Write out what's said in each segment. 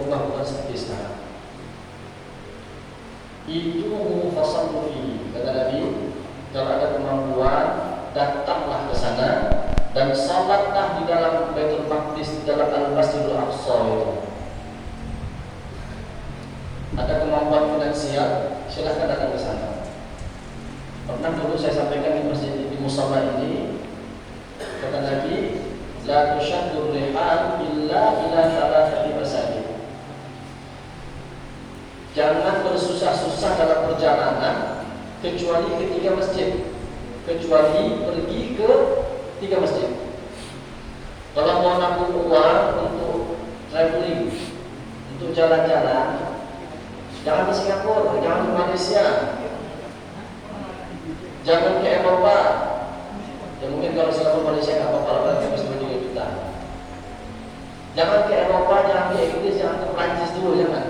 berubah bukan seperti sekarang. Itu mufassal fi, kata Nabi, kalau ada kemampuan datanglah ke sana dan salatlah di dalam Baitul Maqdis, di dalam Al-Masjidil Aqsa itu. Ada kemampuan finansial, silahkan datang ke sana. Pernah dulu saya sampaikan di masjid di musala ini, kata Nabi, la tushaddur rihal illa ila thalathati masajid. Jangan bersusah-susah dalam perjalanan kecuali ke 3 masjid. Kecuali pergi ke 3 masjid. Kalau mau nabung uang untuk traveling, untuk jalan-jalan, jangan ke Singapura, jangan ke Malaysia, jangan ke Eropa. Ya mungkin kalau Singapura Malaysia nggak apa-apa, berarti masih 3 juta. Jangan ke Eropa, jangan ke Inggris, jangan ke Prancis dulu, jangan.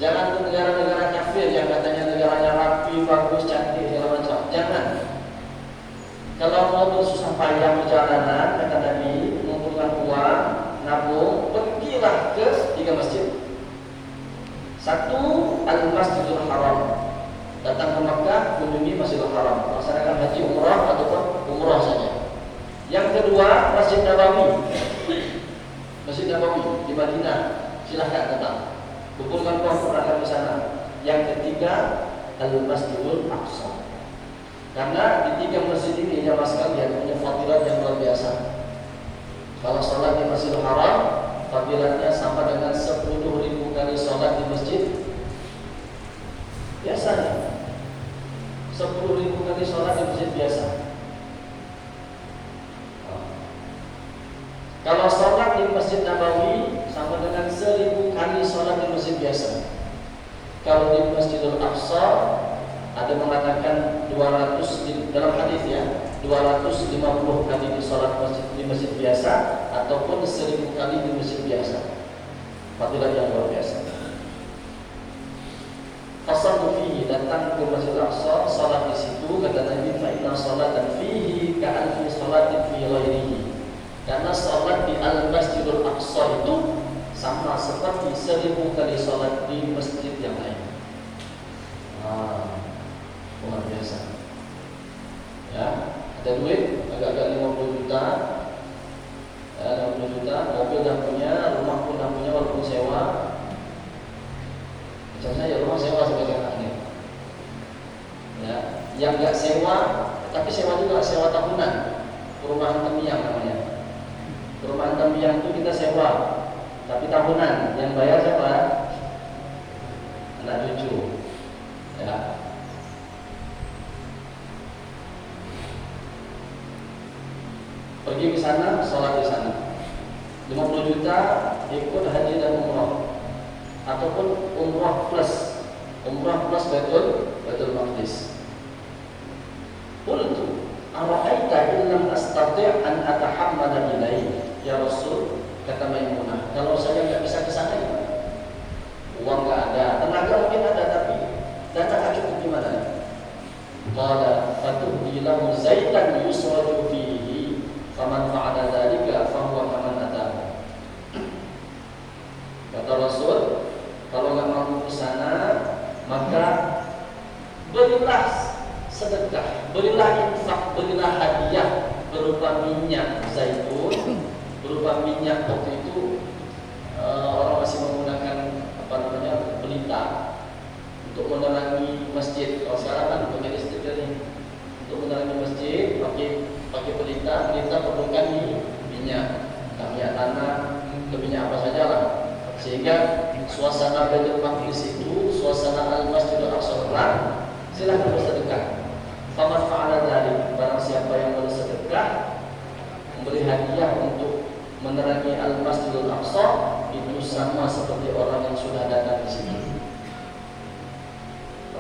Jangan ke negara-negara kafir yang katanya negaranya rapi, bagus, cantik, segala macam. Jangan. Kalau mau bersusah payah perjalanan, kata Nabi, mengumpulkan uang, nabung, pergilah ke 3 masjid. 1, Al-Masjidil Haram. Datang ke Makkah, kunjungi Masjidil Haram, laksanakan haji, umrah ataupun umrah saja. Yang kedua, Masjid Nabawi. Masjid Nabawi di Madinah, silahkan datang. Kumpulkan uang perangkat di sana. Yang ketiga, Al-Masjidil Aqsa. Karena di 3 masjid ini jamaah sekalian punya fadilat yang luar biasa. Kalau sholat di Masjidil Haram, fadilatnya sama dengan 10.000 kali sholat di masjid biasanya. 10.000 kali sholat di masjid biasa. Kalau sholat di Masjid Nabawi sama dengan 1.000 kali sholat di masjid biasa. Kalau di Masjidil Aqsa ada mengatakan 200 dalam hadis ya, 250 kali di sholat di masjid biasa ataupun 1.000 kali di masjid biasa. Fadilah yang luar biasa. Fasal fihi, datang ke Masjidil Aqsa, sholat di situ, kata Nabi, fa inna sholatan fihi ka'alfi sholatin fi ghairihi. Karena sholat di Al-Masjidil Aqsa itu sama seperti 1.000 kali sholat di masjid yang lain. Luar biasa. Ya, ada duit agak-agak 50 juta, 50 juta, mobil dah punya, rumah pun dah punya walaupun sewa. Macam saya rumah sewa sebagai anaknya. Ya, yang enggak sewa, tapi sewa juga, sewa tahunan. Perumahan Tembiang namanya. Perumahan Tembiang itu kita sewa, tapi tahunan. Yang bayar siapa? Anak cucu. Ya. Pergi ke sana, sholat di sana. 50 juta ikut haji dan umrah, ataupun umrah plus Baitul Maqdis. Qultu ara'aita in lam astati' an atahammala ilaihi, ya Rasul, kata Maimunah, kalau saya enggak bisa ke sana gimana? Uang enggak ada, tenaga mungkin ada, tapi dana enggak cukup gimana? Qala fatuhdi lahu zaitan yusraju fihi faman fa'ala dzalika fahuwa kaman atahu. Kata Rasul, kalau enggak mampu ke sana, maka berilah sedekah, berilah infak, berilah hadiah berupa minyak zaitun, berupa minyak. Waktu itu orang masih menggunakan pelita untuk menerangi masjid. Kalau sekarang kan pakai listrik ini. Untuk menerangi masjid pakai pelita perlukan minyak, minyak tanah, minyak apa saja lah. Sehingga suasana Baitul Maqdis itu, suasana Al-Masjidil Aqsa terang. Silakan bersedekah. Faman fa'ala dzalik, barang siapa yang bersedekah, memberi hadiah untuk menerangi Al-Masjidil Aqsa, itu sama seperti orang yang sudah datang di sini.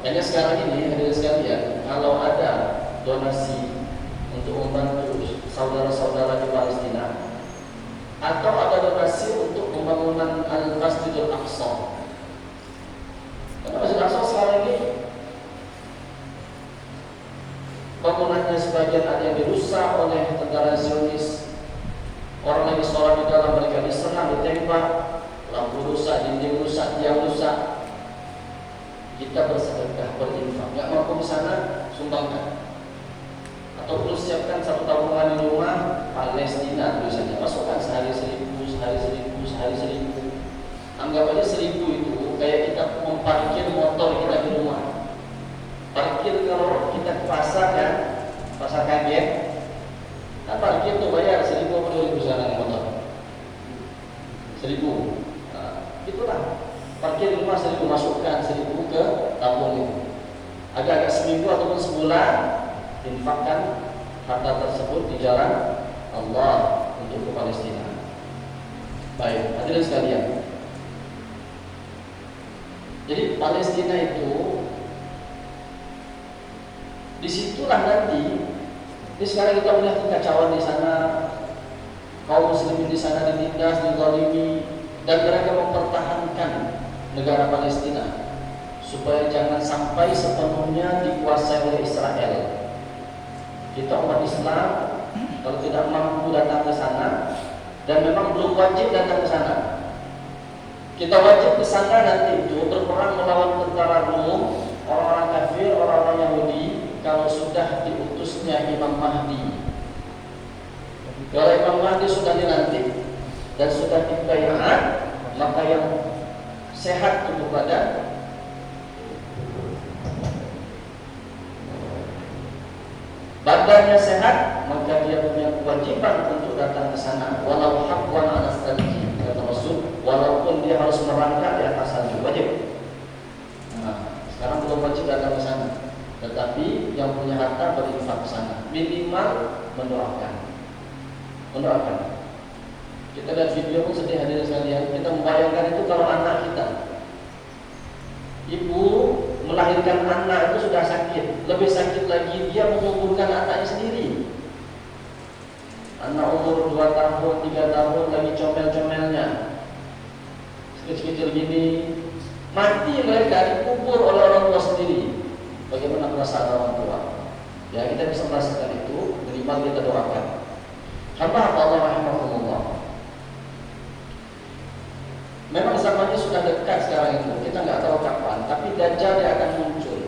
Makanya sekarang ini hadirin sekalian, kalau ada donasi untuk membantu saudara-saudara di Palestina, atau ada donasi untuk pembangunan Al-Masjidil Aqsa. Karena Masjidil Aqsa sekarang ini bangunannya sebagian ada yang dirusak oleh tentara Zionis. Orang lagi sholat di dalam, mereka diserang, ditembak, lampu lampu rusak, dinding rusak, tiang rusak, kita bersedekah, berinfak. Nggak mampu di sana, sumbangkan. Atau perlu siapkan satu tabungan di rumah Palestina tulisannya, masukkan sehari 1.000, sehari 1.000, sehari 1.000. Anggap aja 1.000 itu kayak kita memparkir motor kita di rumah. Parkir kalau kita ke pasar kan, pasar kaget, kan parkir tuh bayar 1.000 apa 2.000 sana motor. 1.000. Nah, itulah parkir di rumah 1.000, masukkan 1.000 ke tabung itu. Agak-agak seminggu ataupun sebulan, infakkan harta tersebut di jalan Allah untuk ke Palestina. Baik, hadirin sekalian. Jadi Palestina itu, disitulah nanti. Ini sekarang kita melihat kekacauan di sana, kaum muslimin di sana ditindas, dizalimi, dan mereka mempertahankan negara Palestina supaya jangan sampai sepenuhnya dikuasai oleh Israel. Kita umat Islam kalau tidak mampu datang ke sana, dan memang belum wajib datang ke sana, kita wajib ke sana nanti itu berperang melawan tentara Rom, orang-orang kafir, orang-orang Yahudi, kalau sudah diutusnya Imam Mahdi. Kalau Imam Mahdi sudah dilantik dan sudah dibaiat, maka yang sehat tubuh badan, badannya sehat, maka dia punya kewajiban untuk datang ke sana. Walau haqqan 'ala salji, kata Rasul, walaupun dia harus merangkak di atas salju, wajib. Nah, sekarang belum wajib datang ke sana, tetapi yang punya harta berinfak ke sana, minimal mendoakan. Kita lihat video pun sedih, hadirin sekalian. Kita membayangkan itu kalau anak kita, ibu melahirkan anak itu sudah sakit, lebih sakit lagi dia menguburkan anaknya sendiri. Anak umur 2 tahun, 3 tahun lagi comel-comelnya, kecil-kecil gini, mati mereka dikubur oleh orang tua sendiri. Bagaimana perasaan orang tua? Ya, kita bisa merasakan itu, minimal kita doakan. Hamba Allah rahimahullah. Memang zamannya sudah dekat sekarang itu, kita nggak tahu kapan, tapi Dajjal dia akan muncul.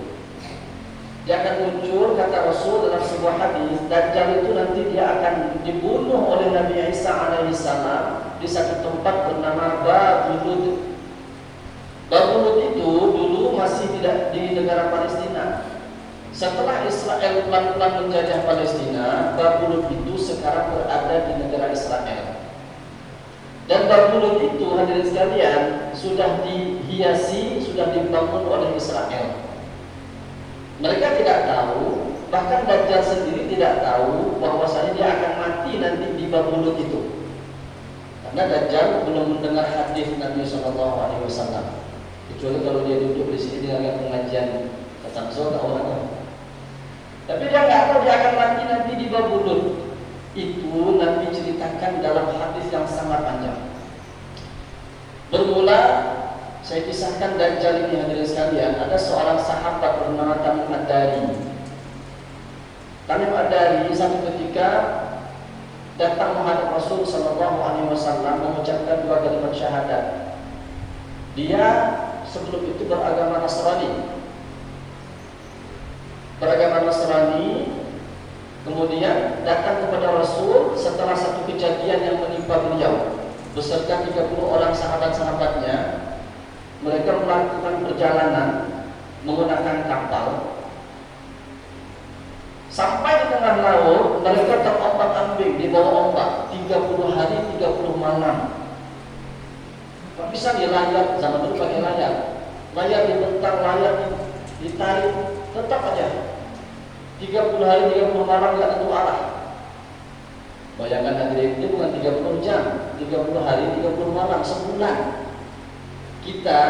Dia akan muncul, kata Rasul dalam sebuah hadis, Dajjal itu nanti dia akan dibunuh oleh Nabi Isa alaihissalam di satu tempat bernama Babulud. Babulud itu dulu masih tidak di negara Palestina. Setelah Israel pelan-pelan menjajah Palestina, Babulud itu sekarang berada di negara Israel. Dan Babulud itu, hadirin sekalian, sudah dihiasi, sudah dibangun oleh Israel. Mereka tidak tahu, bahkan Dajjal sendiri tidak tahu bahwasanya dia akan mati nanti di Babulud itu. Karena Dajjal belum mendengar hadis Nabi SAW. Kecuali kalau dia duduk di sini dengan pengajian tentang surga orang. Tapi dia nggak tahu dia akan mati nanti di Babulud. Itu Nabi ceritakan dalam hadis yang sangat panjang. Bermula, saya kisahkan Dajjal ini, hadirin sekalian. Ada seorang sahabat bernama Tamim Ad-Dari. Tamim Ad-Dari satu ketika datang menghadap Rasul Sallallahu Alaihi Wasallam mengucapkan 2 kalimat syahadat. Dia sebelum itu beragama Nasrani. Kemudian datang kepada Rasul setelah satu kejadian yang menimpa beliau beserta 30 orang sahabat-sahabatnya. Mereka melakukan perjalanan menggunakan kapal. Sampai di tengah laut, mereka terombang-ambing di bawah ombak 30 hari 30 malam. Tak bisa di layar, zaman dulu pakai layar. Layar dibentang, layar ditarik, tetap aja 30 hari 30 malam gak tentu arah. Bayangkan hadirin, itu bukan 30 jam, 30 hari 30 malam, sebulan. Kita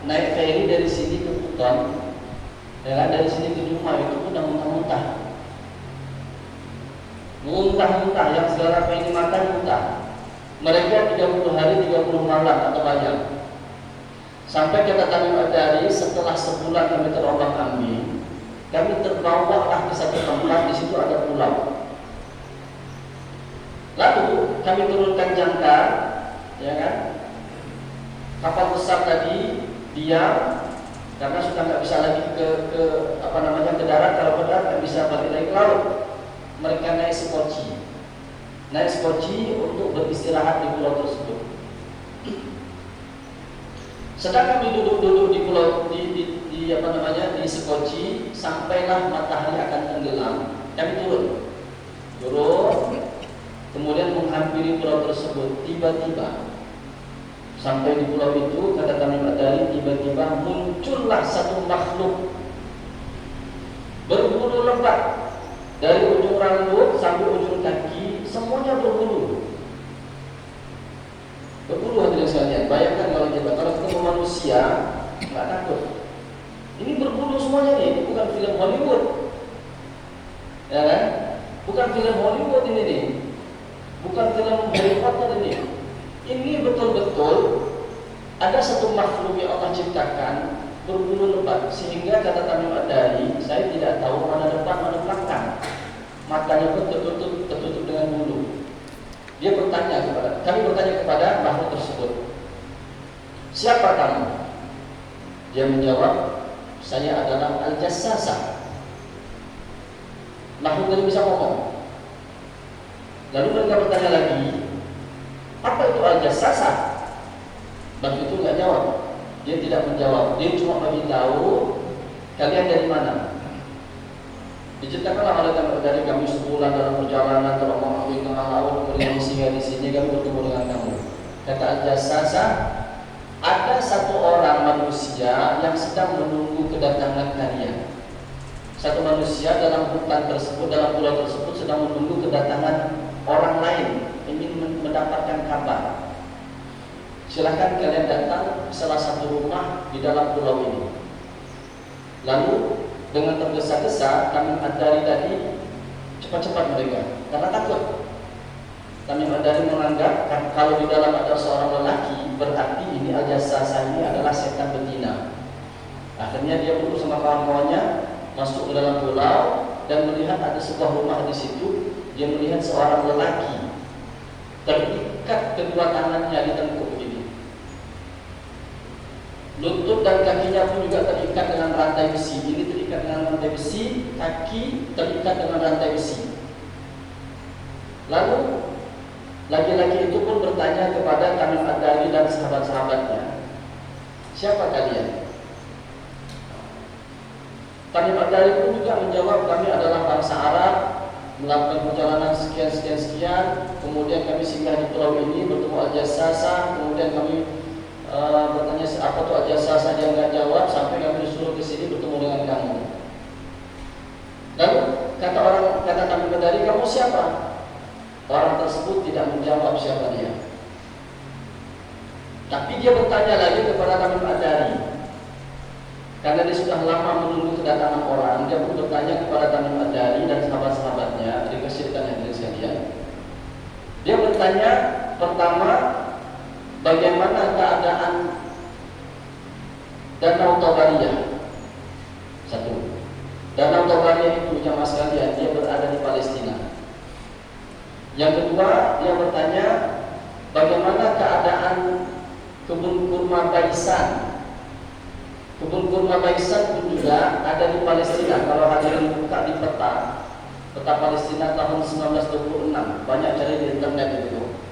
naik ferry dari sini ke Buton, ya kan, dari sini ke Jumah itu udah muntah-muntah. Muntah-muntah, yang segala pengen makan muntah. Mereka 30 hari 30 malam atau banyak. Sampai kata Tamim Ad-Dari, setelah sebulan kami terombang-ambing, kami terbawalah ke satu tempat, di situ ada pulau. Lalu kami turunkan jangkar, ya kan? kapal besar tadi diam karena sudah nggak bisa lagi ke ke darat. Kalau ke darat nggak bisa balik lagi ke laut. Mereka naik sekoci untuk beristirahat di pulau tersebut. Sedang kami duduk di pulau di sekoci, sampailah matahari akan tenggelam. Kami turun, kemudian menghampiri pulau tersebut. Tiba-tiba sampai di pulau itu, kata Tamim Ad-Dari, tiba-tiba muncullah satu makhluk berbulu lebat dari ujung rambut sampai ujung kaki, semuanya berbulu. Berbulu hadirin sekalian. Bayangkan kalau ketemu manusia nggak takut. Ini berbulu semuanya nih, bukan film Hollywood, ya kan? Bukan film Hollywood ini nih, bukan film Harry Potter ini. Ini betul-betul ada satu makhluk yang Allah ciptakan berbulu lebat, sehingga kata Tamim Ad-Dari, saya tidak tahu mana depan mana belakang. Matanya pun tertutup dengan bulu. Kami bertanya kepada makhluk tersebut, siapa kamu? Dia menjawab, saya adalah Al-Jassasa. Makhluk tadi bisa ngomong. Lalu mereka bertanya lagi, apa itu Al-Jassasa? Makhluk itu nggak jawab. Dia tidak menjawab. Dia cuma beritahu, kalian dari mana? Diceritakanlah oleh Tamim Ad-Dari, kami sebulan dalam perjalanan terombang ambing tengah laut, kemudian singgah di sini kami bertemu dengan kamu. Kata Al-Jassasa, ada satu orang manusia yang sedang menunggu kedatangan kalian. Satu manusia dalam hutan tersebut, dalam pulau tersebut sedang menunggu kedatangan orang lain, ingin mendapatkan kabar. Silahkan kalian datang ke salah satu rumah di dalam pulau ini. Lalu dengan tergesa-gesa Tamim Ad-Dari tadi cepat-cepat mereka karena takut. Tamim Ad-Dari menganggap kalau di dalam ada seorang lelaki, berarti ini Al-Jassasa ini adalah setan betina. Akhirnya dia perlu sama kawan-kawannya masuk ke dalam pulau dan melihat ada sebuah rumah di situ. Dia melihat seorang lelaki terikat kedua tangannya di tengkuk begini. Lutut dan kakinya pun juga terikat dengan rantai besi. Ini terikat dengan rantai besi, kaki terikat dengan rantai besi. Lalu laki-laki itu pun bertanya kepada Tamim Ad-Dari dan sahabat-sahabatnya, siapa kalian? Tamim Ad-Dari pun juga menjawab, kami adalah bangsa Arab, melakukan perjalanan sekian, kemudian kami singgah di pulau ini, bertemu Al-Jassasa, kemudian kami bertanya apa tuh Al-Jassasa, dia nggak jawab sampai kami disuruh ke sini bertemu dengan kamu. Lalu kata Tamim Ad-Dari, kamu siapa? Orang tersebut tidak menjawab siapa dia. Tapi dia bertanya lagi kepada Tamim Ad-Dari. Karena dia sudah lama menunggu kedatangan orang, dia pun bertanya kepada Tamim Ad-Dari dan sahabat-sahabatnya, dikasihkan yang sekalian. Dia bertanya pertama, bagaimana keadaan Danau Tabariyah? Satu, Danau Tabariyah itu jamaah sekalian, dia berada di Palestina. Yang kedua, dia bertanya bagaimana keadaan kebun kurma Baisan. Kebun kurma Baisan pun juga ada di Palestina. Kalau hadirin buka di peta Palestina tahun 1926, banyak cari di internet itu.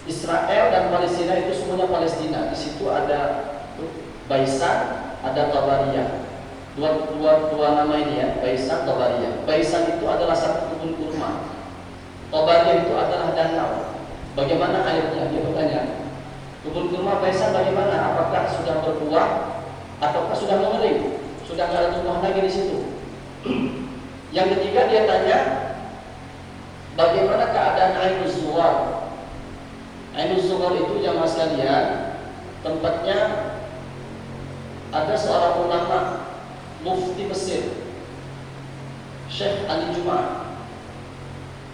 Israel dan Palestina itu semuanya Palestina. Di situ ada Baisan, ada Tabariyah. Dua nama ini ya, Baisan, Tabariyah. Baisan itu adalah satu kebun kurma. Tabariyah itu adalah danau. Bagaimana airnya? Dia bertanya. Kebun kurma Baisan bagaimana? Apakah sudah berbuah ataukah sudah mengering? Sudah tidak ada tumbuhan lagi di situ. Yang ketiga dia tanya, bagaimana keadaan Ainul Zuhar? Ainul Zuhar itu jamaah sekalian, tempatnya ada seorang ulama mufti Mesir, Syekh Ali Juma'.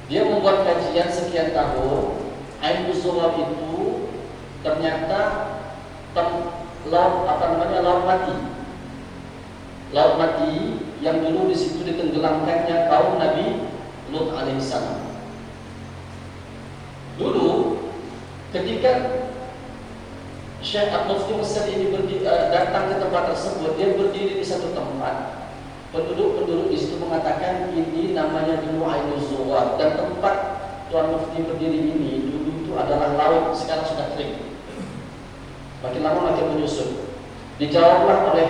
Dia membuat kajian sekian tahun. Ainul Zuhar itu ternyata laut mati yang dulu di situ ditenggelamkannya kaum Nabi Lut alaihissalam. Dulu ketika Syekh Mufti Mesir ini datang ke tempat tersebut. Dia berdiri di satu tempat. Penduduk-penduduk di situ mengatakan ini namanya dulu Ainul Zuwar, dan tempat Tuan Mufti berdiri ini dulu itu adalah laut, sekarang sudah kering. Makin lama makin menyusut. Dijawablah oleh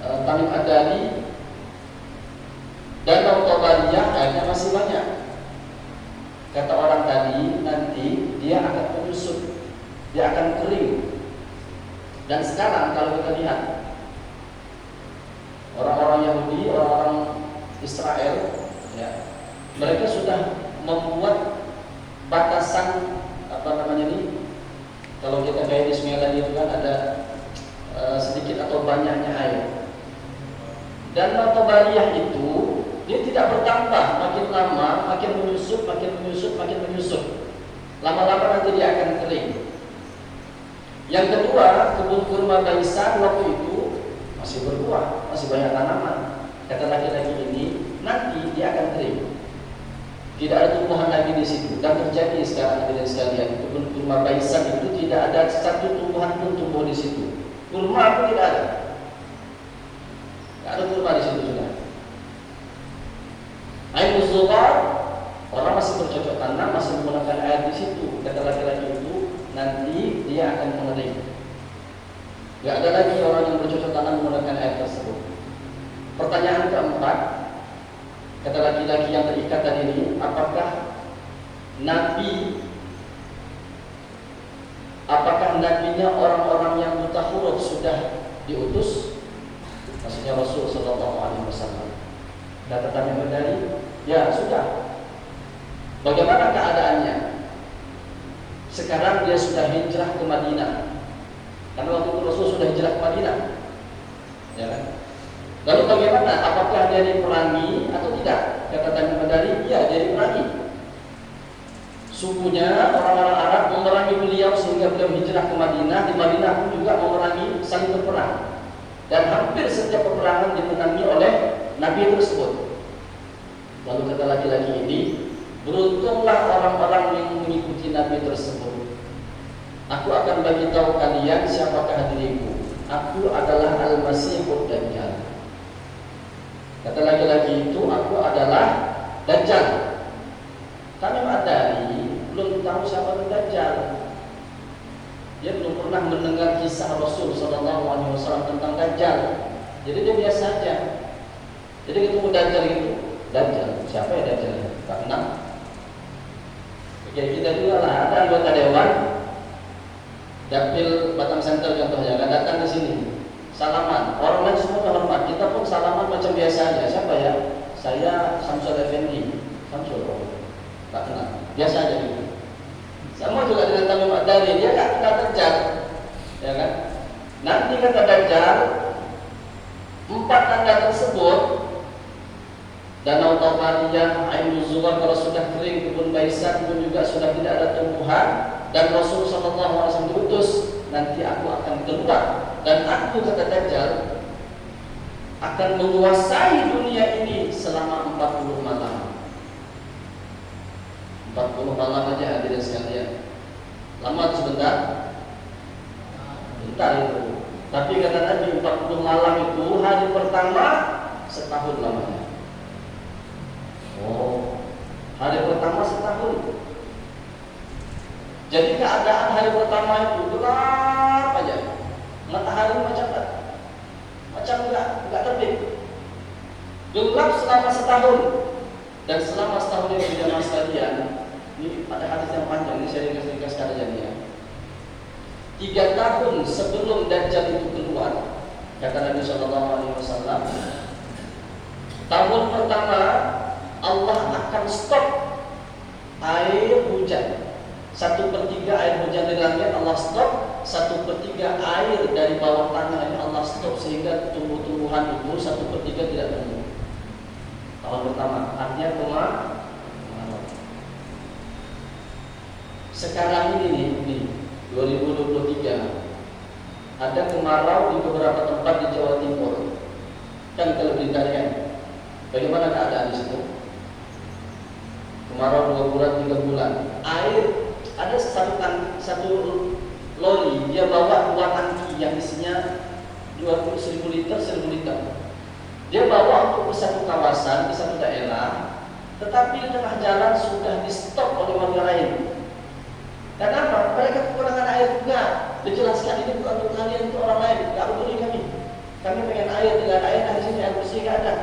Tamim Ad-Dari, Danau Tobariyah airnya masih banyak. Kata orang tadi, nanti dia akan menyusut, dia akan kering. Dan sekarang kalau kita lihat orang-orang Yahudi, orang-orang Israel, ya, mereka sudah membuat batasan kalau kita kayak di Sungai tadi itu kan ada sedikit atau banyaknya air. Dan Tobariyah itu dia tidak bertambah, makin lama makin menyusut, makin menyusut, makin menyusut. Lama-lama nanti dia akan kering. Yang kedua, kebun kurma Baisan waktu itu masih berbuah, masih banyak tanaman. Kata laki-laki ini, nanti dia akan kering. Tidak ada tumbuhan lagi di situ. Dan terjadi sekarang hadirin sekalian, kebun kurma Baisan itu tidak ada satu tumbuhan pun tumbuh di situ. Kurma pun tidak ada. Tidak ada kurma di situ sudah. Ainul Zuwar, orang masih bercocok tanam, masih menggunakan air di situ. Kata laki-laki itu, nanti dia akan mengering. Tidak ada lagi orang yang bercocok tanam menggunakan air tersebut. Pertanyaan keempat, kata laki-laki yang terikat tadi ini, apakah nabinya orang-orang yang buta huruf sudah diutus? Maksudnya Rasul Sallallahu Alaihi Wasallam. Kata Tamim Ad-Dari, ya sudah. Bagaimana keadaannya? Sekarang dia sudah hijrah ke Madinah. Karena waktu itu Rasul sudah hijrah ke Madinah, ya kan? Lalu bagaimana? Apakah dia diperangi atau tidak? Kata Tamim Ad-Dari, ya dia diperangi. Sukunya orang-orang Arab memerangi beliau sehingga beliau hijrah ke Madinah. Di Madinah pun juga memerangi, saling berperang. Dan hampir setiap peperangan dimenangi oleh Nabi tersebut. Lalu kata laki-laki ini, beruntunglah orang-orang yang mengikuti Nabi tersebut. Aku akan bagi tahu kalian siapakah diriku. Aku adalah Al-Masihud Dajjal. Kata laki-laki itu, aku adalah Dajjal. Tamim Ad-Dari belum tahu siapa Dajjal. Dia belum pernah mendengar kisah Rasul Sallallahu Alaihi Wasallam tentang Dajjal. Jadi dia biasa saja. Jadi ketemu Dajjal itu, Dajjal, siapa ya Dajjal? Tak kenal. Kayak kita juga lah, ada anggota dewan Dapil Batam Center contohnya, kan datang ke sini, salaman. Orang lain semua hormat, kita pun salaman macam biasa aja. Siapa ya? Saya Samsul Effendi. Samsul, tak kenal. Biasa aja gitu. Sama juga dengan Tamim Ad-Dari, dia tak kenal Dajjal, ya kan? Nanti kata Dajjal, 4 tanda tersebut, Danau Tobariyah, Ainul Zuwar kalau sudah kering, kebun Baisan pun juga sudah tidak ada tumbuhan, dan Rasul Sallallahu Alaihi Wasallam diutus, nanti aku akan keluar, dan aku kata Dajjal akan menguasai dunia ini selama 40 malam. 40 malam aja hadirin sekalian. Lama sebentar? Bentar itu. Tapi kata Nabi 40 malam itu hari pertama setahun lamanya. Oh, hari pertama setahun. Jadi keadaan hari pertama itu gelap aja. Matahari macam enggak terbit. Gelap selama setahun. Dan selama setahun ini jemaah sekalian, ini ada hadis yang panjang, ini saya ringkas saja ya. 3 tahun sebelum Dajjal itu keluar, kata Nabi Sallallahu Alaihi Wasallam, tahun pertama Allah akan stop air hujan. 1/3 air hujan dari langit Allah stop, 1/3 air dari bawah tanah ini Allah stop, sehingga tumbuh-tumbuhan itu 1/3 tidak tumbuh. Tahun pertama, artinya kemarau. Sekarang ini 2023 ada kemarau di beberapa tempat di Jawa Timur. Kan kalau beritanya, bagaimana keadaan di situ? Kemarau 2 bulan, 3 bulan. Air ada satu lori, dia bawa 2 tangki yang isinya 20.000 liter, 1.000 liter. Dia bawa untuk ke satu kawasan, ke satu daerah, tetapi di tengah jalan sudah di stop oleh warga lain. Kenapa? Mereka kekurangan air juga. Dijelaskan ini bukan untuk kalian, untuk orang lain. Tidak peduli kami. Kami pengen air, dengan air di sini, air bersih nggak ada.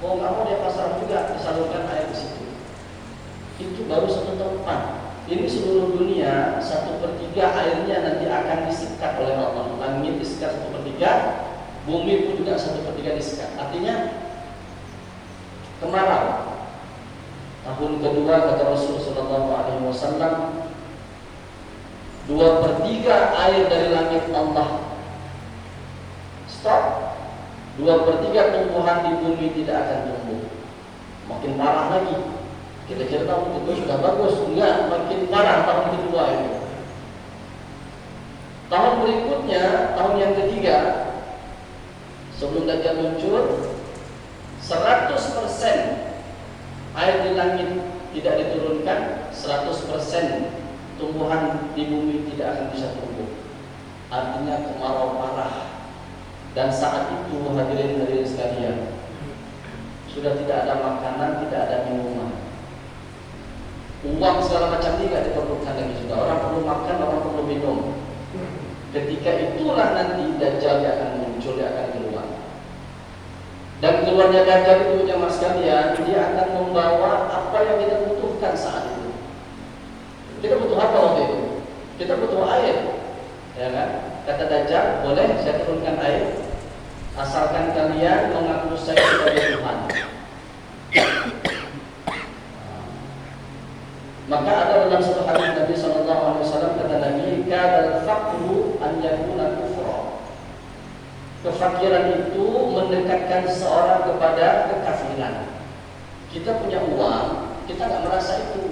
Mau nggak mau dia pasar juga disalurkan air di situ. Itu baru satu tempat. Ini seluruh dunia 1/3 airnya nanti akan disikat oleh Allah. Langit disikat 1/3, bumi pun juga 1/3 disikat. Artinya kemarau. Tahun kedua kata Rasul Sallallahu Alaihi Wasallam, 2/3 air dari langit Allah stop, 2/3 tumbuhan di bumi tidak akan tumbuh. Makin parah lagi. Kita kira tahun kedua sudah bagus, enggak, makin parah tahun kedua itu. Tahun berikutnya, tahun yang ketiga, sebelum Dajjal muncul, 100% air di langit tidak diturunkan, 100% tumbuhan di bumi tidak akan bisa tumbuh. Artinya kemarau parah. Dan saat itu hadirin sekalian, sudah tidak ada makanan, tidak ada minuman. Uang segala macam ini tidak diperlukan lagi sudah. Orang perlu makan, orang perlu minum. Ketika itulah nanti Dajjal akan muncul, dia akan keluar. Dan keluarnya Dajjal itu jemaah sekalian, dia akan membawa apa yang kita butuhkan saat itu. Kita butuh apa waktu itu? Kita butuh air, ya kan? Kata Dajjal, boleh saya turunkan air, asalkan kalian mengaku saya sebagai Tuhan. Maka ada dalam satu hadis Nabi Sallallahu Alaihi Wasallam, kata Nabi, kadal faqru an yakuna kufra. Kefakiran itu mendekatkan seorang kepada kekafiran. Kita punya uang, kita nggak merasa itu.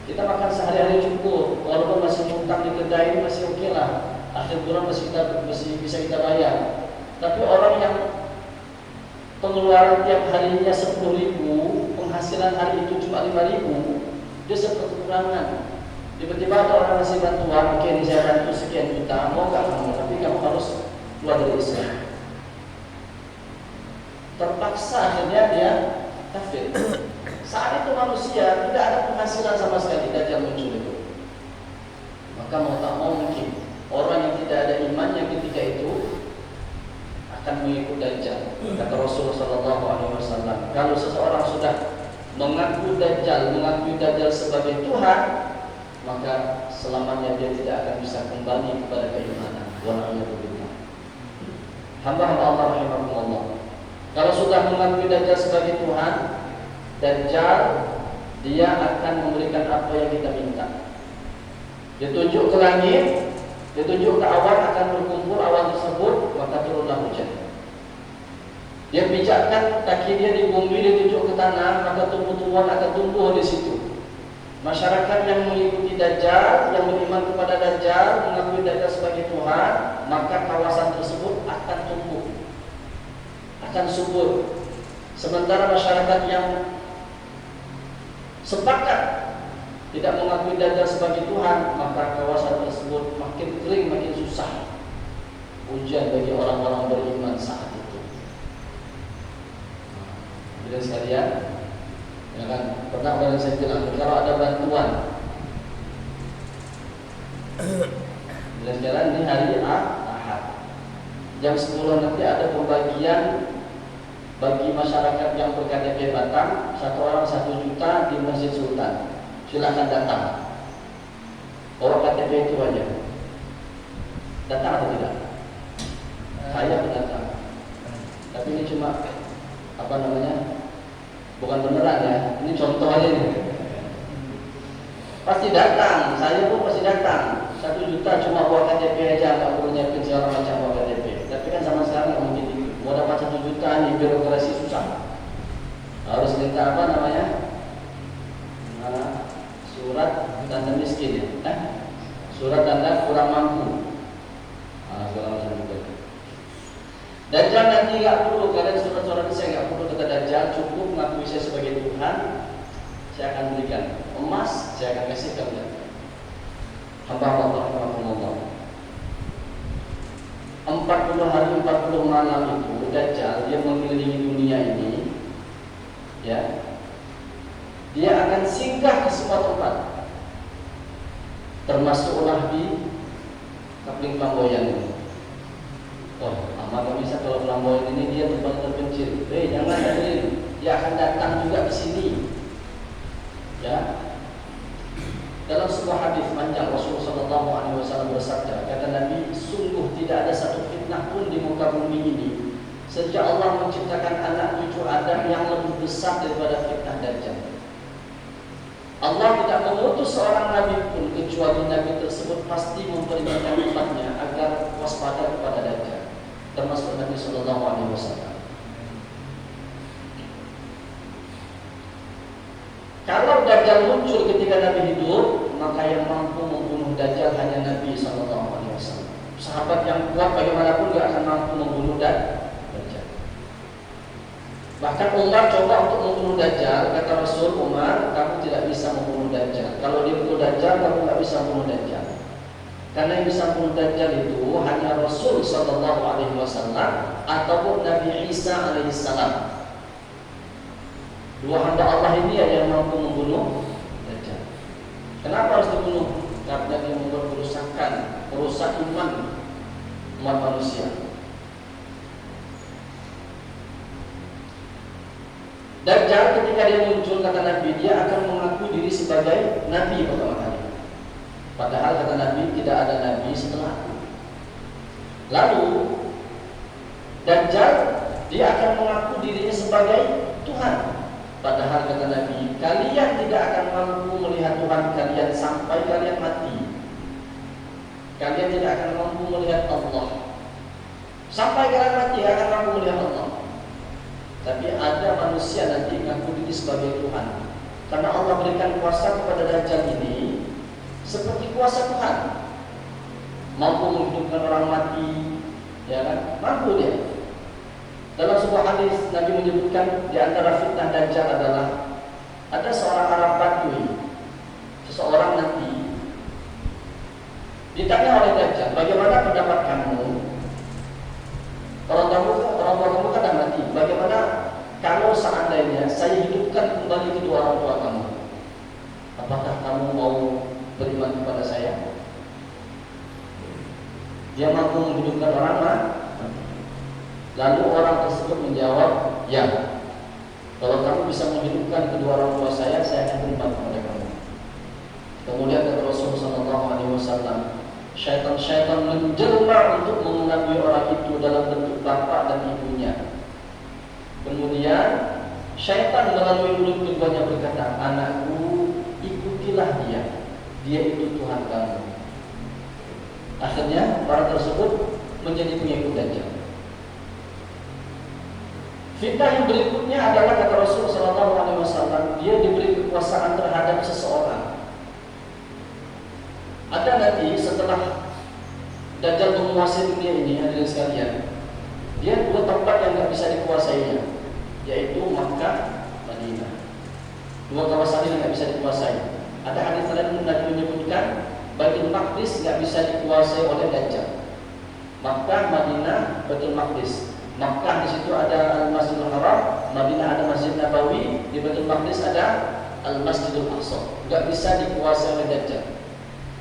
Kita makan sehari-hari cukup, walaupun masih ngutang di kedai masih oke lah. Akhir bulan masih bisa kita bayar. Tapi orang yang pengeluaran tiap harinya 10.000, penghasilan hari itu cuma 5.000, dia seperti kekurangan. Tiba-tiba ada orang ngasih bantuan, oke ini saya bantu sekian juta, mau gak kamu? Tapi kamu harus keluar dari Islam. Terpaksa akhirnya dia kafir. Saat itu manusia tidak ada penghasilan sama sekali, Dajjal muncul itu. Maka mau tak mau mungkin orang yang tidak ada imannya ketika itu akan mengikut Dajjal. Kata Rasulullah SAW, kalau seseorang sudah mengakui Dajjal sebagai Tuhan, maka selamanya dia tidak akan bisa kembali kepada keimanan. Walhamdulillah. Hamba-hamba Allah rahimahumullah. Kalau sudah mengakui Dajjal sebagai Tuhan, Dajjal dia akan memberikan apa yang kita minta. Dia tunjuk ke langit, dia tunjuk ke awan, akan berkumpul awan tersebut, maka turunlah hujan. Dia pijakkan kaki dia di bumi, dia tunjuk ke tanah, maka tumbuh-tumbuhan akan tumbuh di situ. Masyarakat yang mengikuti Dajjal, yang beriman kepada Dajjal, mengakui Dajjal sebagai Tuhan, maka kawasan tersebut akan tumbuh, akan subur. Sementara masyarakat yang sepakat tidak mengakui Dajjal sebagai Tuhan, maka kawasan tersebut makin kering, makin susah. Ujian bagi orang-orang beriman saat itu. Jadi sekalian, ya kan, pernah yang saya bilang, kalau ada bantuan, dan sekarang ini hari Ahad, jam 10 nanti ada pembagian bagi masyarakat yang berKTP Batam, 1 orang 1 juta di Masjid Sultan. Silakan datang. Bawa KTP itu aja. Datang atau tidak? Saya datang. Tapi ini cuma apa namanya? Bukan beneran ya. Ini contoh aja nih. Pasti datang. Saya pun pasti datang. 1 juta cuma bawa KTP aja, nggak perlu nyiapin segala macam bawa KTP. Tapi kan sama sekali nggak mungkin itu. Mau dapat 1 juta nih birokrasi susah. Harus minta apa namanya? Surat tanda miskin ya, surat tanda kurang mampu, segala macam itu. Dajjal nanti nggak perlu, kalian surat-surat saya nggak perlu kata Dajjal, cukup mengakui saya sebagai Tuhan, saya akan berikan emas, saya akan kasih kalian. Hamba Allah, malam itu Dajjal dia mengelilingi dunia ini, ya, dia akan singgah ke semua tempat, termasuklah di kapling flamboyan ini. Oh, amat gak bisa kalau flamboyan ini dia tempat terpencil. Jangan hadirin, dia akan datang juga ke sini. Ya. Dalam sebuah hadis panjang Rasulullah SAW bersabda, kata Nabi, sungguh tidak ada satu fitnah pun di muka bumi ini sejak Allah menciptakan anak cucu Adam yang lebih besar daripada fitnah Dajjal. Allah tidak mengutus seorang nabi pun kecuali nabi tersebut pasti memperingatkan umatnya agar waspada kepada Dajjal, termasuk Nabi SAW. Kalau Dajjal muncul ketika Nabi hidup, maka yang mampu membunuh Dajjal hanya Nabi SAW. Sahabat yang kuat bagaimanapun tidak akan mampu membunuh Dajjal. Bahkan Umar coba untuk membunuh Dajjal, kata Rasul, Umar, kamu tidak bisa membunuh Dajjal. Kalau dia membunuh Dajjal, kamu tidak bisa membunuh Dajjal. Karena yang bisa membunuh Dajjal itu hanya Rasul SAW ataupun Nabi Isa alaihissalam. Dua hamba Allah ini yang mampu membunuh Dajjal. Kenapa harus dibunuh? Karena dia membuat kerusakan, merusak iman umat manusia. Dajjal ketika dia muncul, kata Nabi, dia akan mengaku diri sebagai Nabi pertama kali. Padahal kata Nabi, tidak ada Nabi setelah aku. Lalu Dajjal dia akan mengaku dirinya sebagai Tuhan. Padahal kata Nabi, kalian tidak akan mampu melihat Tuhan kalian sampai kalian mati. Kalian tidak akan mampu melihat Allah sampai kalian mati, akan mampu melihat Allah. Tapi ada manusia nanti mengaku diri sebagai Tuhan, karena Allah berikan kuasa kepada Dajjal ini seperti kuasa Tuhan, mampu menghidupkan orang mati, ya kan? Mampu dia. Dalam sebuah hadis Nabi menyebutkan di antara fitnah Dajjal adalah ada seorang Arab Badui, seseorang nanti ditanya oleh Dajjal, bagaimana pendapat kamu? Orang tua kamu kan mati. Bagaimana kalau seandainya saya hidupkan kembali kedua orang tua kamu? Apakah kamu mau beriman kepada saya? Dia mampu menghidupkan orang mati. Lalu orang tersebut menjawab, ya, kalau kamu bisa menghidupkan kedua orang tua saya akan beriman kepada kamu. Kemudian kata Rasulullah SAW, syaitan menjelma untuk mengelabui orang itu dalam bentuk bapak dan ibunya. Kemudian syaitan melalui mulut keduanya berkata, anakku, ikutilah dia itu Tuhan kamu. Akhirnya orang tersebut menjadi pengikut Dajjal. Fitnah yang berikutnya adalah kata Rasulullah SAW, dia diberi kekuasaan terhadap seseorang. Ada nanti setelah Dajjal menguasai dunia ini, hadirin sekalian, dia dua tempat yang tidak bisa dikuasainya, yaitu Makkah, Madinah. Dua kawasan ini tidak bisa dikuasai. Ada hadis lain Nabi menyebutkan Baitul Maqdis tidak bisa dikuasai oleh Dajjal. Makkah, Madinah, Baitul Maqdis. Makkah di situ ada Al-Masjidil Haram, Madinah ada Masjid Nabawi, di Baitul Maqdis ada Al-Masjidul Aqsa. Tidak bisa dikuasai oleh Dajjal.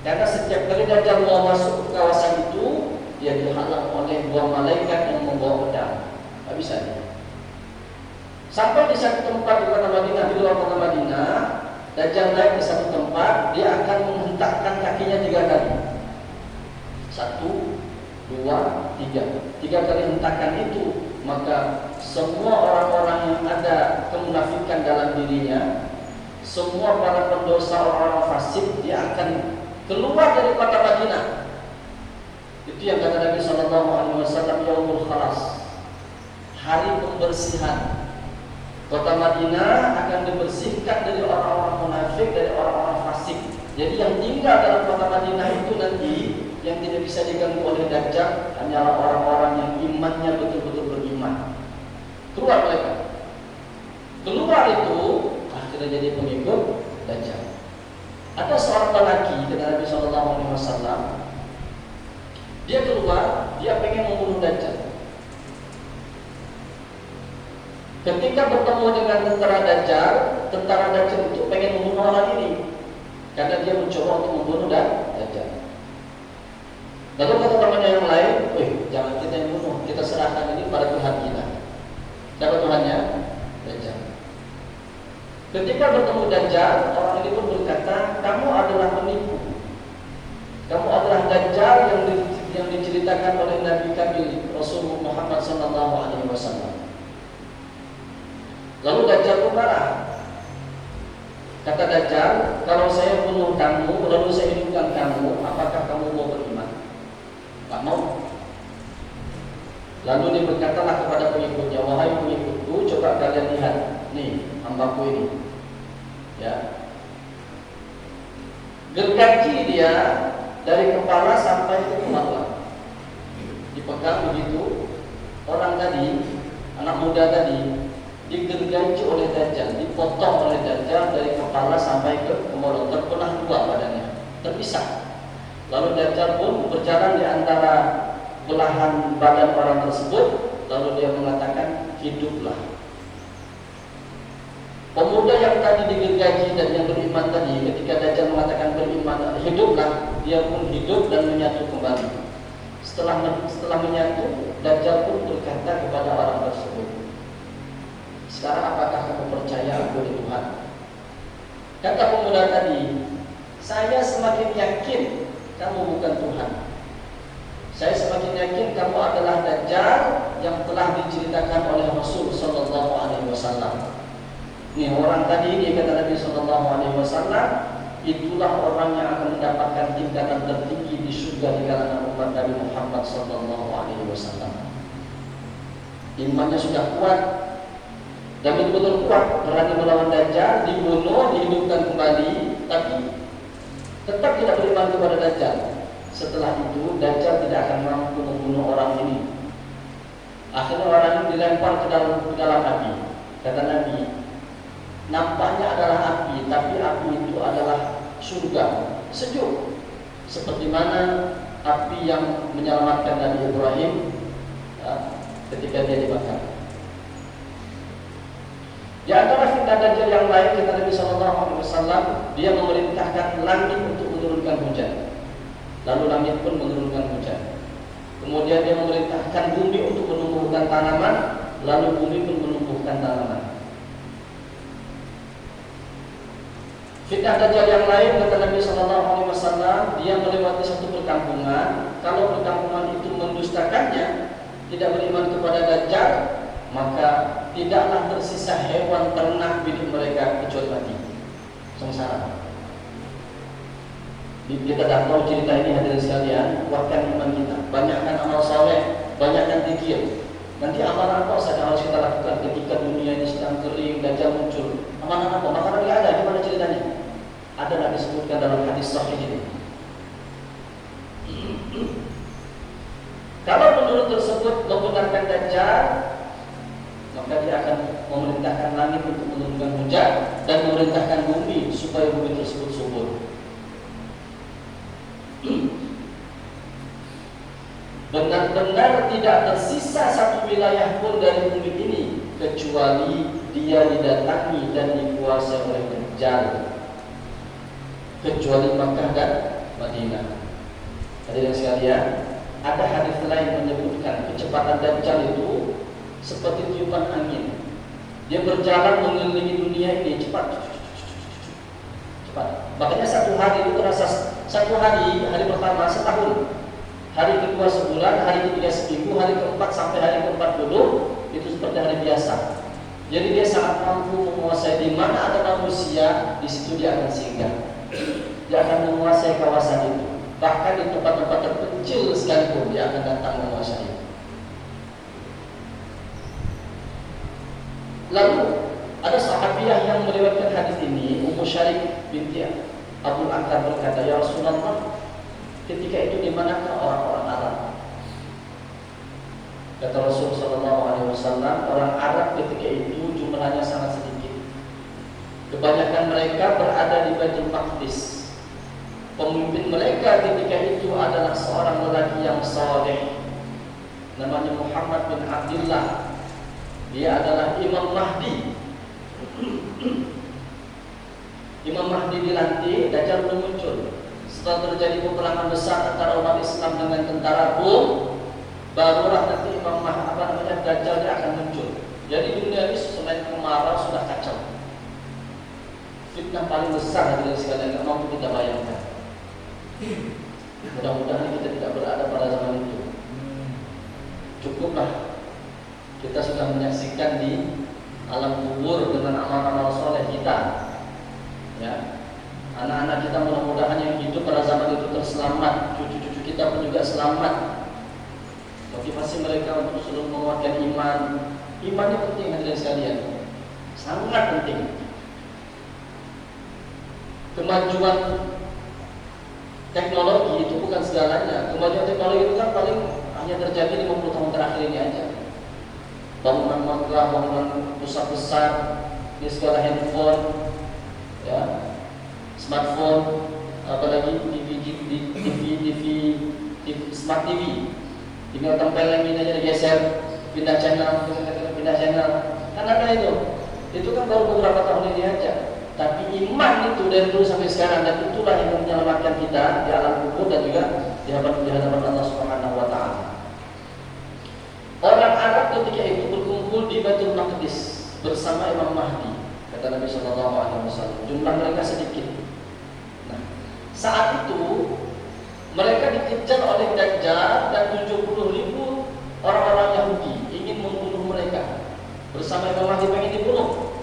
Karena setiap kali Dajjal mau masuk ke kawasan itu, dia dihalang oleh dua malaikat yang membawa pedang. Tidak bisa dia. Sampai di satu tempat di kota Madinah, di luar kota Madinah, Dajjal naik di satu tempat, dia akan menghentakkan kakinya 3 kali. 1, 2, 3. 3 kali hentakan itu, maka semua orang-orang yang ada kemunafikan dalam dirinya, semua para pendosa, orang-orang fasik, dia akan keluar dari kota Madinah. Itu yang kata Nabi SAW, Yaumul Khalas, hari pembersihan. Kota Madinah akan dibersihkan dari orang-orang munafik, dari orang-orang fasik. Jadi yang tinggal dalam kota Madinah itu nanti yang tidak bisa diganggu oleh Dajjal hanyalah orang-orang yang imannya betul-betul beriman. Keluar mereka. Keluar itu akhirnya jadi pengikut Dajjal. Ada seorang lelaki dengan Nabi SAW, dia keluar, dia pengen membunuh Dajjal. Ketika bertemu dengan tentara Dajjal itu pengen membunuh orang ini karena dia mencoba untuk membunuh Dajjal. Lalu kata temannya yang lain, jangan kita yang bunuh, kita serahkan ini pada Tuhan kita. Siapa Tuhannya? Dajjal. Ketika bertemu Dajjal, orang ini pun berkata, kamu adalah penipu. Kamu adalah Dajjal yang diceritakan oleh Nabi kami Rasulullah Muhammad SAW. Lalu Dajjal pun marah. Kata Dajjal, kalau saya bunuh kamu, lalu saya hidupkan kamu, apakah kamu mau beriman? Tak mau. Lalu dia berkatalah kepada pengikutnya, wahai pengikutku, coba kalian lihat, nih hambaku ini, ya, gergaji dia dari kepala sampai ke kepala, dipegang begitu. Orang tadi, anak muda tadi, digergaji oleh Dajjal, dipotong oleh Dajjal dari kepala sampai ke mulut, terbelah dua badannya, terpisah. Lalu Dajjal pun berjalan di antara belahan badan orang tersebut, lalu dia mengatakan, hiduplah. Pemuda yang tadi digergaji dan yang beriman tadi, ketika Dajjal mengatakan beriman, hiduplah, dia pun hidup dan menyatu kembali. Setelah menyatu, Dajjal pun berkata kepada orang tersebut, sekarang apakah kamu percaya aku di Tuhan? Kata pemuda tadi, saya semakin yakin kamu bukan Tuhan. Saya semakin yakin kamu adalah Dajjal yang telah diceritakan oleh Rasul Sallallahu Alaihi Wasallam. Ini orang tadi ini kata Nabi Sallallahu Alaihi Wasallam, itulah orang yang akan mendapatkan tingkatan tertinggi di surga di kalangan umat Nabi Muhammad Sallallahu Alaihi Wasallam. Imannya sudah kuat dan betul-betul kuat, berani melawan Dajjal, dibunuh, dihidupkan kembali, tapi tetap tidak beriman kepada Dajjal. Setelah itu Dajjal tidak akan mampu membunuh orang ini. Akhirnya orang ini dilempar ke dalam api. Kata Nabi, nampaknya adalah api, tapi api itu adalah surga, sejuk, seperti mana api yang menyelamatkan Nabi Ibrahim ketika dia dibakar. Di antara fitnah Dajjal yang lain, kata Nabi SAW, dia memerintahkan langit untuk menurunkan hujan. Lalu langit pun menurunkan hujan. Kemudian dia memerintahkan bumi untuk menumbuhkan tanaman, lalu bumi pun menumbuhkan tanaman. Fitnah Dajjal yang lain, kata Nabi SAW, dia melewati satu perkampungan. Kalau perkampungan itu mendustakannya, tidak beriman kepada Dajjal, maka tidaklah tersisa hewan ternak milik mereka kecuali mati, sengsara. Kita dah tahu cerita ini, hadirin sekalian, kuatkan iman kita, banyakkan amal saleh, banyakkan zikir. Nanti amalan apa saja harus kita lakukan ketika dunia ini sedang kering, Dajjal muncul. Amalan apa? Makanan tidak ada, gimana ceritanya? Ada nak disebutkan dalam hadis sahih ini. Kalau penduduk tersebut membenarkan Dajjal, maka dia akan memerintahkan langit untuk menurunkan hujan dan memerintahkan bumi supaya bumi tersebut subur. Benar-benar tidak tersisa satu wilayah pun dari bumi ini kecuali dia didatangi dan dikuasai oleh Dajjal, kecuali Makkah dan Madinah. Hadirin sekalian, ada hadis lain menyebutkan kecepatan Dajjal itu seperti tiupan angin. Dia berjalan mengelilingi dunia ini cepat. Makanya satu hari itu terasa, satu hari pertama setahun, hari kedua sebulan, hari ketiga seminggu, hari keempat sampai hari ke-40 itu seperti hari biasa. Jadi dia sangat mampu menguasai di mana ada manusia, di situ dia akan singgah. Dia akan menguasai kawasan itu. Bahkan di tempat-tempat terpencil sekalipun dia akan datang menguasai. Lalu ada sahabiah yang meriwayatkan hadis ini, Ummu Syarik binti Abu Akbar berkata, ya Rasulullah, ketika itu di manakah orang-orang Arab? Kata Rasul SAW, orang Arab ketika itu jumlahnya sangat sedikit. Kebanyakan mereka berada di Baitul Maqdis. Pemimpin mereka ketika itu adalah seorang lelaki yang saleh, namanya Muhammad bin Abdullah. Dia adalah Imam Mahdi. Imam Mahdi dilantik, Dajjal belum muncul. Setelah terjadi peperangan besar antara umat Islam dengan tentara Rom, barulah nanti Imam Mahdi Dajjal dia akan muncul. Jadi dunia ini selain kemarau sudah kacau. Fitnah paling besar dari sekalian yang mampu kita bayangkan. Mudah-mudahan kita tidak berada pada zaman itu. Cukuplah kita sudah menyaksikan di alam kubur dengan amal-amal soleh kita. Ya, anak-anak kita mudah-mudahan yang hidup pada zaman itu terselamat, cucu-cucu kita pun juga selamat. Motivasi mereka untuk selalu menguatkan iman. Iman itu penting hadirin sekalian, sangat penting. Kemajuan teknologi itu bukan segalanya. Kemajuan teknologi itu kan paling hanya terjadi 50 tahun terakhir ini aja. Bangunan megah, bangunan pusat besar, di sekolah handphone, ya, smartphone, apalagi TV, smart TV. Tinggal tempelin aja digeser, pindah channel. Kan ada itu. Itu kan baru beberapa tahun ini aja. Tapi iman itu dari dulu sampai sekarang, dan itulah yang menyelamatkan kita di alam kubur dan juga di hadapan Allah Subhanahu wa taala. Orang Arab ketika itu berkumpul di Baitul Maqdis bersama Imam Mahdi, kata Nabi sallallahu alaihi wasallam. Jumlah mereka sedikit. Nah, saat itu mereka dikejar oleh Dajjal dan 70.000 orang-orang Yahudi ingin membunuh mereka. Bersama Imam Mahdi pengen dibunuh.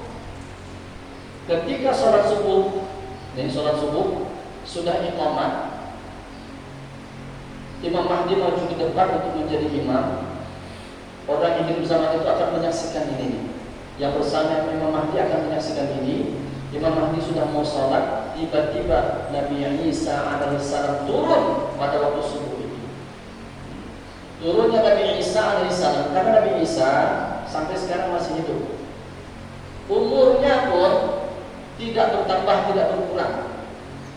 Ketika sholat subuh, dan sholat subuh sudah iqamah, Imam Mahdi maju ke depan untuk menjadi imam. Orang yang hidup zaman itu akan menyaksikan ini. Yang bersama Imam Mahdi akan menyaksikan ini. Imam Mahdi sudah mau sholat, tiba-tiba Nabi Isa alaihissalam turun pada waktu subuh itu. Turunnya Nabi Isa alaihissalam, karena Nabi Isa sampai sekarang masih hidup. Umurnya pun tidak bertambah, tidak berkurang.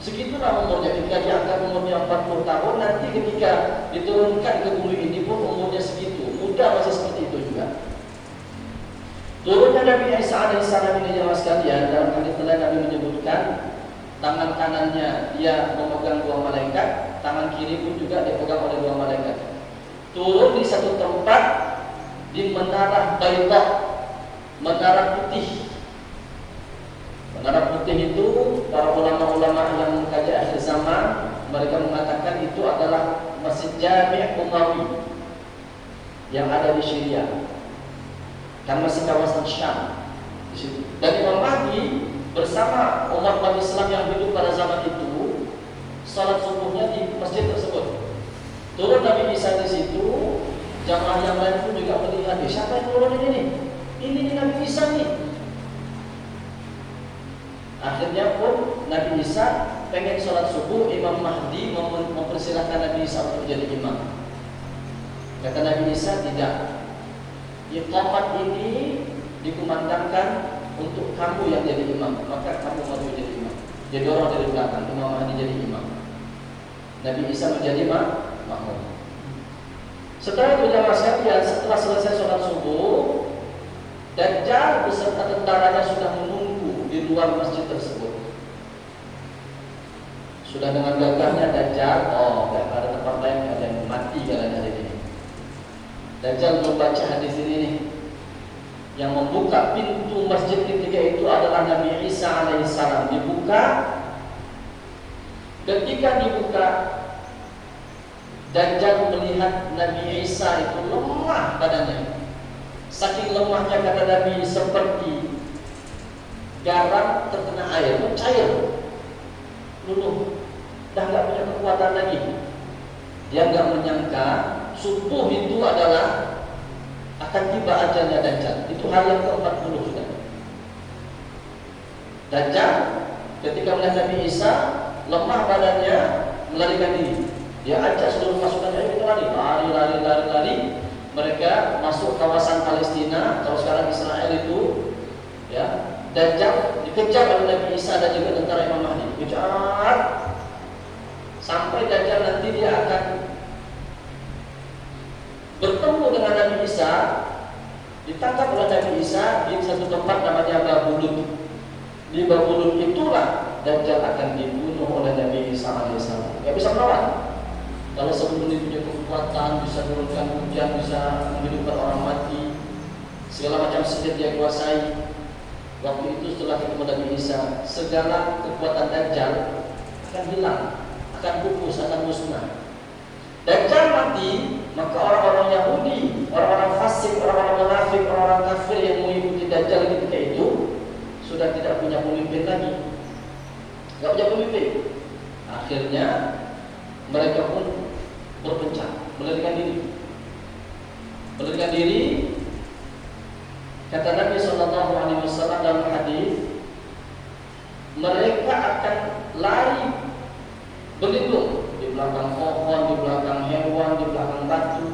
Segitulah umurnya. Ketika diangkat umurnya 40 tahun, nanti ketika diturunkan ke bumi ini pun umurnya segitu. Muda masih seperti itu juga. Turunnya Nabi Isa alaihissalam ini jemaah sekalian, dalam hadits lain Nabi menyebutkan tangan kanannya dia memegang 2 malaikat, tangan kiri pun juga dipegang oleh 2 malaikat. Turun di satu tempat di Menara Baidah, Menara Putih. Menara Putih itu para ulama-ulama yang mengkaji akhir zaman mereka mengatakan itu adalah Masjid Jami' Umawi yang ada di Syria. Kan masih kawasan Syam di situ. Dan Imam Mahdi bersama umat Islam yang hidup pada zaman itu salat subuhnya di masjid tersebut. Turun Nabi Isa di situ, jamaah yang lain pun juga melihat, siapa yang turun ini nih? Ini Nabi Isa nih. Akhirnya pun Nabi Isa pengen sholat subuh, Imam Mahdi mempersilahkan Nabi Isa untuk jadi imam. Kata Nabi Isa, tidak. Iqamat ini dikumandangkan untuk kamu yang jadi imam, maka kamu maju jadi imam. Jadi orang dari belakang, Imam Mahdi jadi imam. Nabi Isa menjadi makmum. Setelah itu jamaah sekalian, setelah selesai sholat subuh, Dajjal beserta tentaranya sudah menunggu di luar masjid tersebut. Sudah dengan gagahnya Dajjal, gak ada tempat lain ada yang mati kalian hari ini. Dajjal membaca hadis ini nih. Yang membuka pintu masjid ketika itu adalah Nabi Isa alaihissalam. Dibuka. Ketika dibuka, Dajjal melihat Nabi Isa itu lemah badannya. Saking lemahnya kata Nabi seperti garam terkena air, cair, luluh, dah nggak punya kekuatan lagi. Dia nggak menyangka subuh itu adalah akan tiba ajalnya Dajjal. Itu hal yang ke-40 sudah. Dajjal ketika melihat Nabi Isa lemah badannya, melarikan diri. Dia ajak seluruh pasukannya, kita lari. Mereka masuk kawasan Palestina, kalau sekarang Israel itu, ya. Dajjal dikejar oleh Nabi Isa dan juga tentara Imam Mahdi. Dikejar sampai Dajjal nanti dia akan bertemu dengan Nabi Isa Ditangkap oleh Nabi Isa di satu tempat namanya Babulun. Di Babulun itulah Dajjal akan dibunuh oleh Nabi Isa alaihissalam. Gak bisa melawan. Kalau sebelum ini punya kekuatan, bisa menurunkan hujan, bisa menghidupkan orang mati, segala macam sihir dia kuasai. Waktu itu setelah ketemu Nabi Isa, segala kekuatan Dajjal akan hilang, akan pupus, akan musnah. Dajjal mati, maka orang-orang Yahudi, orang-orang fasik, orang-orang munafik, orang-orang kafir yang mengikuti Dajjal ketika itu sudah tidak punya pemimpin lagi, nggak punya pemimpin. Akhirnya mereka pun berpencar, melarikan diri. Kata Nabi SAW dalam hadis, mereka akan lari berlindung di belakang pohon, di belakang hewan, di belakang batu.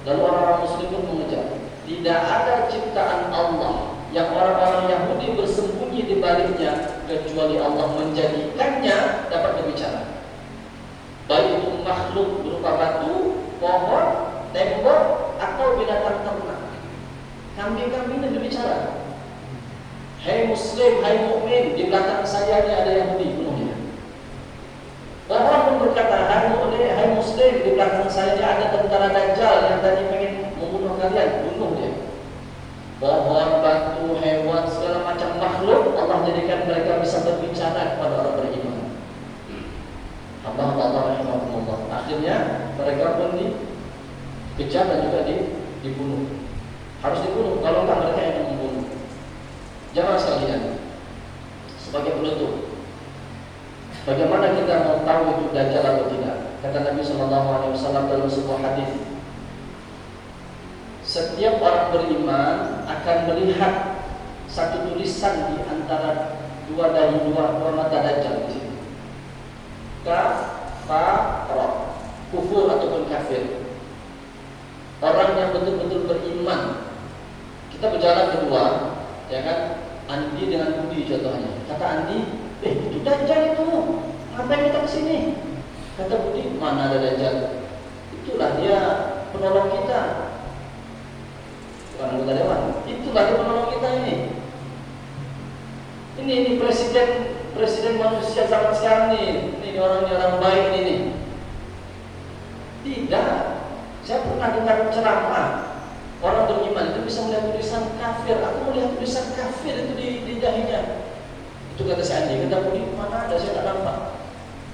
Lalu orang-orang Muslim pun mengejar. Tidak ada ciptaan Allah yang orang-orang Yahudi bersembunyi di baliknya kecuali Allah menjadikannya dapat berbicara. Baik itu makhluk berupa batu, pohon, tembok, atau binatang ternak. Kambing-kambing itu berbicara. Hai Muslim, hai mukmin, di belakang saya ini ada Yahudi, bunuhnya. Pohon pun berkata, hai Muslim, di belakang saya ini ada tentara Dajjal yang tadi ingin membunuh kalian, bunuh dia. Pohon, batu, hewan, segala macam makhluk Allah jadikan mereka bisa berbicara kepada orang beriman. Hamba-hamba Allah rahimahumullah. Akhirnya mereka pun dikejar dan juga dibunuh. Harus dibunuh, kalau enggak mereka yang membunuh. Jamaah sekalian, sebagai penutup, bagaimana kita mau tahu itu Dajjal atau tidak? Kata Nabi SAW dalam sebuah hadis, setiap orang beriman akan melihat satu tulisan di antara dua mata Dajjal di sini. Kafar, kufur ataupun kafir. Orang yang betul-betul beriman. Kita berjalan berdua, ya kan? Andi dengan Budi contohnya. Kata Andi, itu Dajjal itu. Ngapain kita kesini? Kata Budi, mana ada Dajjal? Itulah dia penolong kita. Bukan anggota dewan. Itulah dia penolong kita ini. Ini presiden manusia zaman sekarang nih. Ini orang baik ini. Tidak. Saya pernah dengar ceramah orang beriman itu bisa melihat tulisan kafir. Aku melihat tulisan kafir itu di dahinya. Itu kata si Andi. Kata Budi, mana ada, saya tak nampak.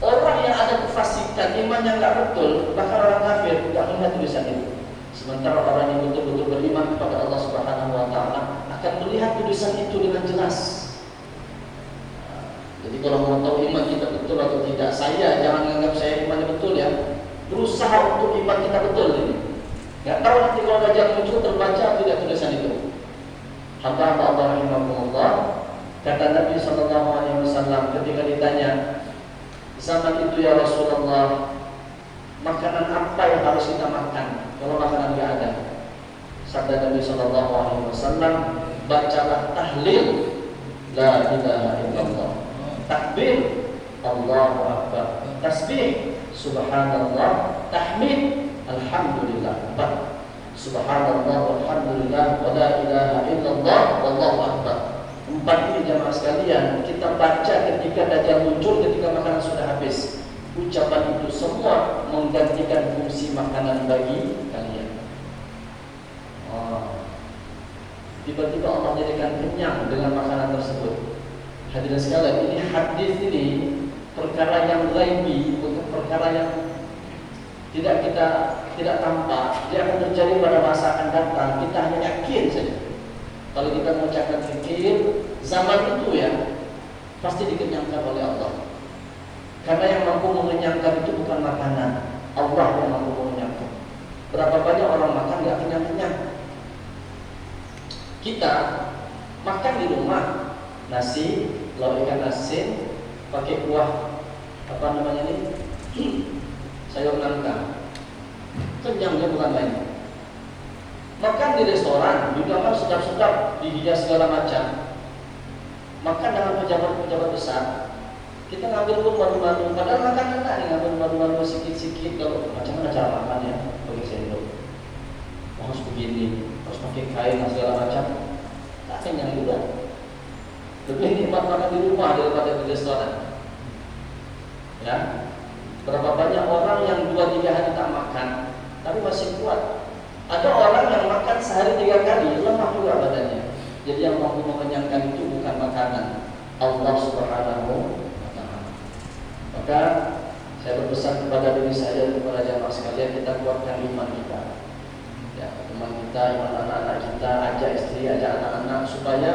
Orang yang ada kefasikan, iman yang tak betul, bahkan orang kafir tidak melihat tulisan itu. Sementara orang yang betul-betul beriman kepada Allah Subhanahu Wa Taala akan melihat tulisan itu dengan jelas. Jadi kalau mau tahu iman kita betul atau tidak, saya jangan anggap saya imannya betul ya. Berusaha untuk iman kita betul ini. Gak tahu nanti kalau Dajjal muncul terbaca tidak tulisan itu. Hamba Allah rahimahullah. Kata Nabi SAW ketika ditanya, zaman itu ya Rasulullah, makanan apa yang harus kita makan kalau makanan tidak ada? Sabda Nabi SAW, bacalah tahlil, la ilaha illallah, takbir, Allahu Akbar, tasbih, subhanallah, tahmid, alhamdulillah. Subhanallah, walhamdulillah, wa la ilaha illallah, wallahu akbar. 4 ini jamaah sekalian kita baca ketika Dajjal muncul, ketika makanan sudah habis. Ucapan itu semua menggantikan fungsi makanan bagi kalian. Tiba-tiba Allah jadikan kenyang dengan makanan tersebut. Hadirin sekalian, ini hadis ini perkara yang ghaibi, bukan perkara yang tidak tampak. Dia akan terjadi pada masa akan datang. Kita hanya yakin saja. Kalau kita mengucapkan fikir, zaman itu ya pasti dikenyangkan oleh Allah. Karena yang mampu mengenyangkan itu bukan makanan, Allah yang mampu mengenyangkan. Berapa banyak orang makan nggak kenyang-kenyang? Kita makan di rumah nasi, lauk ikan asin, pakai kuah apa namanya ini, sayur nangka, kenyangnya bukan main. Makan di restoran, hidangan sedap-sedap, dihias segala macam. Makan dengan pejabat-pejabat besar, kita ngambil pun baru-baru, padahal makan enak nih, ngambil baru-baru sedikit-sedikit. Kalau macam mana cara makannya, bagi sendok. harus begini, harus pakai kain dan segala macam. Tak kenyang juga. Lebih nikmat makan di rumah daripada di restoran. Ya, berapa banyak orang yang 2-3 hari tak makan, tapi masih kuat. Ada orang yang makan sehari 3 kali, lemah juga badannya. Jadi yang mampu mengenyangkan itu bukan makanan, Allah Subhanahu wa Ta'ala. Maka saya berpesan kepada diri saya dan kepada jamaah sekalian, kita kuatkan iman kita. Ya, iman kita, iman anak-anak kita, ajak istri, ajak anak-anak supaya